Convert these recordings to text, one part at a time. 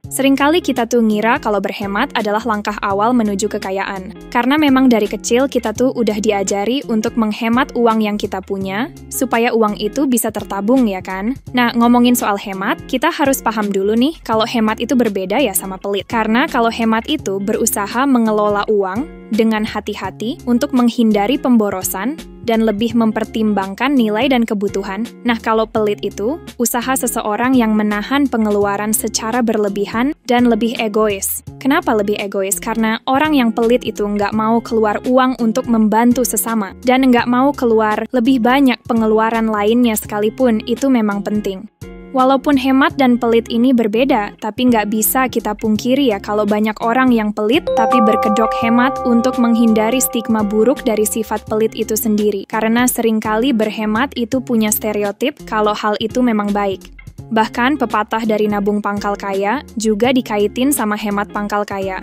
Seringkali kita tuh ngira kalau berhemat adalah langkah awal menuju kekayaan. Karena memang dari kecil kita tuh udah diajari untuk menghemat uang yang kita punya, supaya uang itu bisa tertabung ya kan? Nah, ngomongin soal hemat, kita harus paham dulu nih kalau hemat itu berbeda ya sama pelit. Karena kalau hemat itu berusaha mengelola uang dengan hati-hati untuk menghindari pemborosan dan lebih mempertimbangkan nilai dan kebutuhan. Nah, kalau pelit itu usaha seseorang yang menahan pengeluaran secara berlebihan dan lebih egois. Kenapa lebih egois? Karena orang yang pelit itu nggak mau keluar uang untuk membantu sesama dan nggak mau keluar lebih banyak pengeluaran lainnya sekalipun itu memang penting. Walaupun hemat dan pelit ini berbeda, tapi nggak bisa kita pungkiri ya kalau banyak orang yang pelit tapi berkedok hemat untuk menghindari stigma buruk dari sifat pelit itu sendiri. Karena seringkali berhemat itu punya stereotip kalau hal itu memang baik. Bahkan pepatah dari nabung pangkal kaya juga dikaitin sama hemat pangkal kaya.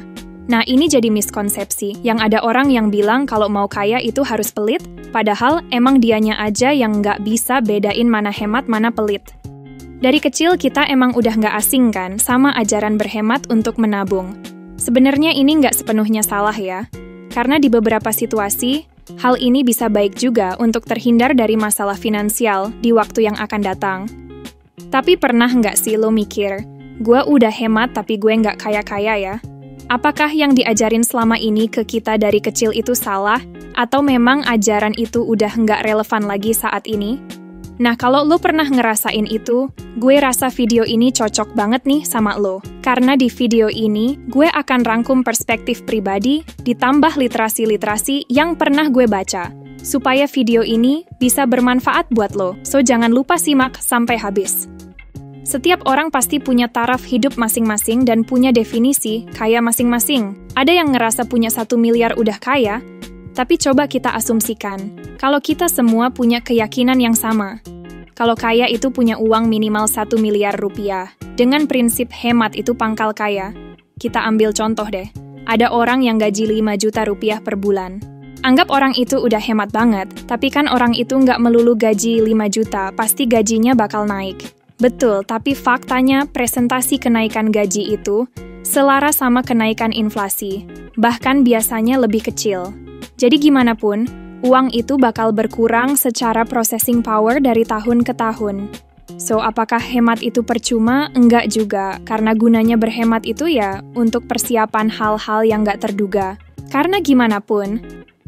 Nah, ini jadi miskonsepsi, yang ada orang yang bilang kalau mau kaya itu harus pelit, padahal emang dianya aja yang nggak bisa bedain mana hemat mana pelit. Dari kecil kita emang udah nggak asing kan sama ajaran berhemat untuk menabung. Sebenarnya ini nggak sepenuhnya salah ya, karena di beberapa situasi, hal ini bisa baik juga untuk terhindar dari masalah finansial di waktu yang akan datang. Tapi pernah nggak sih lo mikir, gue udah hemat tapi gue nggak kaya-kaya ya? Apakah yang diajarin selama ini ke kita dari kecil itu salah, atau memang ajaran itu udah nggak relevan lagi saat ini? Nah, kalau lo pernah ngerasain itu, gue rasa video ini cocok banget nih sama lo. Karena di video ini, gue akan rangkum perspektif pribadi, ditambah literasi-literasi yang pernah gue baca, supaya video ini bisa bermanfaat buat lo. So, jangan lupa simak sampai habis. Setiap orang pasti punya taraf hidup masing-masing dan punya definisi kaya masing-masing. Ada yang ngerasa punya 1 miliar udah kaya, tapi coba kita asumsikan, kalau kita semua punya keyakinan yang sama. Kalau kaya itu punya uang minimal 1 miliar rupiah. Dengan prinsip hemat itu pangkal kaya. Kita ambil contoh deh. Ada orang yang gaji 5 juta rupiah per bulan. Anggap orang itu udah hemat banget, tapi kan orang itu nggak melulu gaji 5 juta, pasti gajinya bakal naik. Betul, tapi faktanya presentasi kenaikan gaji itu selaras sama kenaikan inflasi. Bahkan biasanya lebih kecil. Jadi gimana pun, uang itu bakal berkurang secara processing power dari tahun ke tahun. So, apakah hemat itu percuma? Enggak juga, karena gunanya berhemat itu ya untuk persiapan hal-hal yang nggak terduga. Karena gimana pun,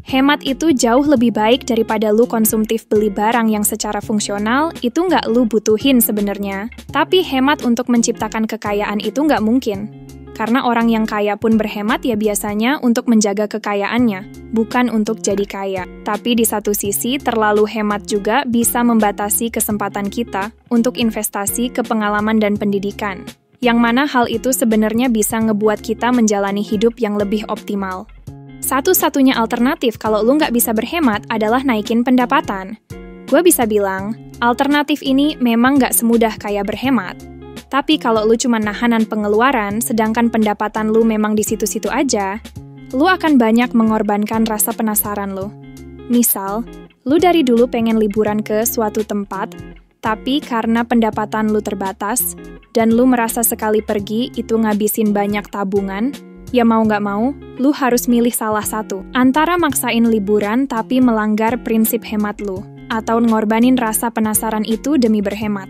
hemat itu jauh lebih baik daripada lu konsumtif beli barang yang secara fungsional itu nggak lu butuhin sebenarnya. Tapi hemat untuk menciptakan kekayaan itu nggak mungkin. Karena orang yang kaya pun berhemat ya biasanya untuk menjaga kekayaannya, bukan untuk jadi kaya. Tapi di satu sisi, terlalu hemat juga bisa membatasi kesempatan kita untuk investasi ke pengalaman dan pendidikan. Yang mana hal itu sebenarnya bisa ngebuat kita menjalani hidup yang lebih optimal. Satu-satunya alternatif kalau lu nggak bisa berhemat adalah naikin pendapatan. Gue bisa bilang, alternatif ini memang nggak semudah kayak berhemat. Tapi kalau lu cuma nahanan pengeluaran, sedangkan pendapatan lu memang di situ-situ aja, lu akan banyak mengorbankan rasa penasaran lu. Misal, lu dari dulu pengen liburan ke suatu tempat, tapi karena pendapatan lu terbatas, dan lu merasa sekali pergi itu ngabisin banyak tabungan, ya mau nggak mau, lu harus milih salah satu. Antara maksain liburan tapi melanggar prinsip hemat lu, atau ngorbanin rasa penasaran itu demi berhemat.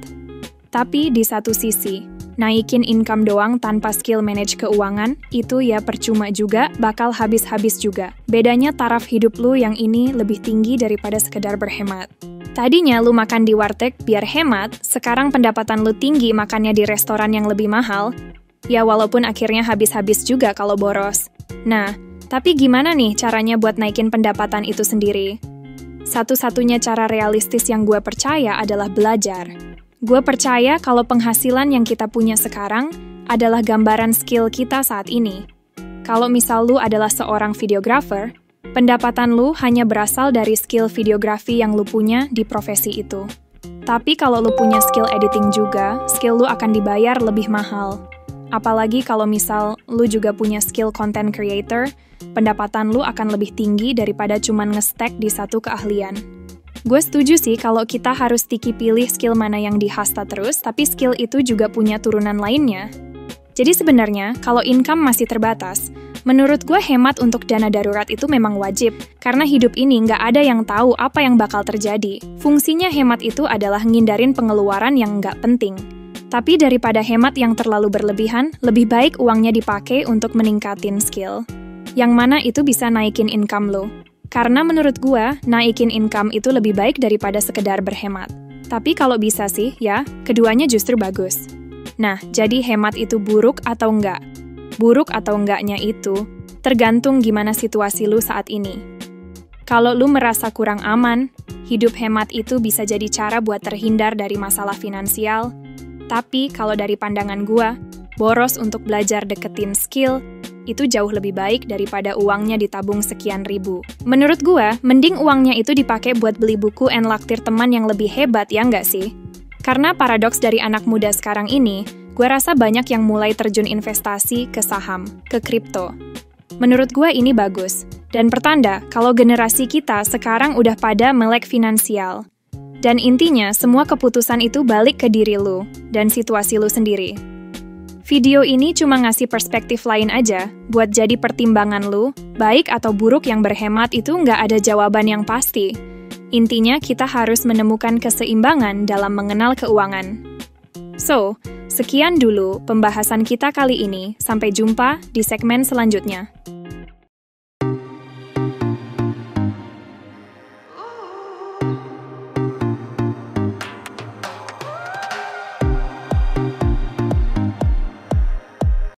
Tapi di satu sisi, naikin income doang tanpa skill manage keuangan, itu ya percuma juga, bakal habis-habis juga. Bedanya taraf hidup lu yang ini lebih tinggi daripada sekedar berhemat. Tadinya lu makan di warteg biar hemat, sekarang pendapatan lu tinggi makannya di restoran yang lebih mahal, ya walaupun akhirnya habis-habis juga kalau boros. Nah, tapi gimana nih caranya buat naikin pendapatan itu sendiri? Satu-satunya cara realistis yang gue percaya adalah belajar. Gue percaya kalau penghasilan yang kita punya sekarang adalah gambaran skill kita saat ini. Kalau misal lu adalah seorang videographer, pendapatan lu hanya berasal dari skill videografi yang lu punya di profesi itu. Tapi kalau lu punya skill editing juga, skill lu akan dibayar lebih mahal. Apalagi kalau misal lu juga punya skill content creator, pendapatan lu akan lebih tinggi daripada cuman nge-stack di satu keahlian. Gue setuju sih kalau kita harus pilih skill mana yang dihasta terus, tapi skill itu juga punya turunan lainnya. Jadi sebenarnya, kalau income masih terbatas, menurut gue hemat untuk dana darurat itu memang wajib, karena hidup ini nggak ada yang tahu apa yang bakal terjadi. Fungsinya hemat itu adalah ngindarin pengeluaran yang nggak penting. Tapi daripada hemat yang terlalu berlebihan, lebih baik uangnya dipakai untuk meningkatin skill. Yang mana itu bisa naikin income lo. Karena menurut gue, naikin income itu lebih baik daripada sekedar berhemat. Tapi kalau bisa sih, ya, keduanya justru bagus. Nah, jadi hemat itu buruk atau enggak? Buruk atau enggaknya itu tergantung gimana situasi lu saat ini. Kalau lu merasa kurang aman, hidup hemat itu bisa jadi cara buat terhindar dari masalah finansial. Tapi kalau dari pandangan gua, boros untuk belajar deketin skill, itu jauh lebih baik daripada uangnya ditabung sekian ribu. Menurut gua, mending uangnya itu dipakai buat beli buku and laktir teman yang lebih hebat, ya nggak sih? Karena paradoks dari anak muda sekarang ini, gue rasa banyak yang mulai terjun investasi ke saham, ke kripto. Menurut gue ini bagus, dan pertanda kalau generasi kita sekarang udah pada melek finansial. Dan intinya, semua keputusan itu balik ke diri lu, dan situasi lu sendiri. Video ini cuma ngasih perspektif lain aja, buat jadi pertimbangan lu, baik atau buruk yang berhemat itu nggak ada jawaban yang pasti. Intinya, kita harus menemukan keseimbangan dalam mengenal keuangan. So, sekian dulu pembahasan kita kali ini. Sampai jumpa di segmen selanjutnya.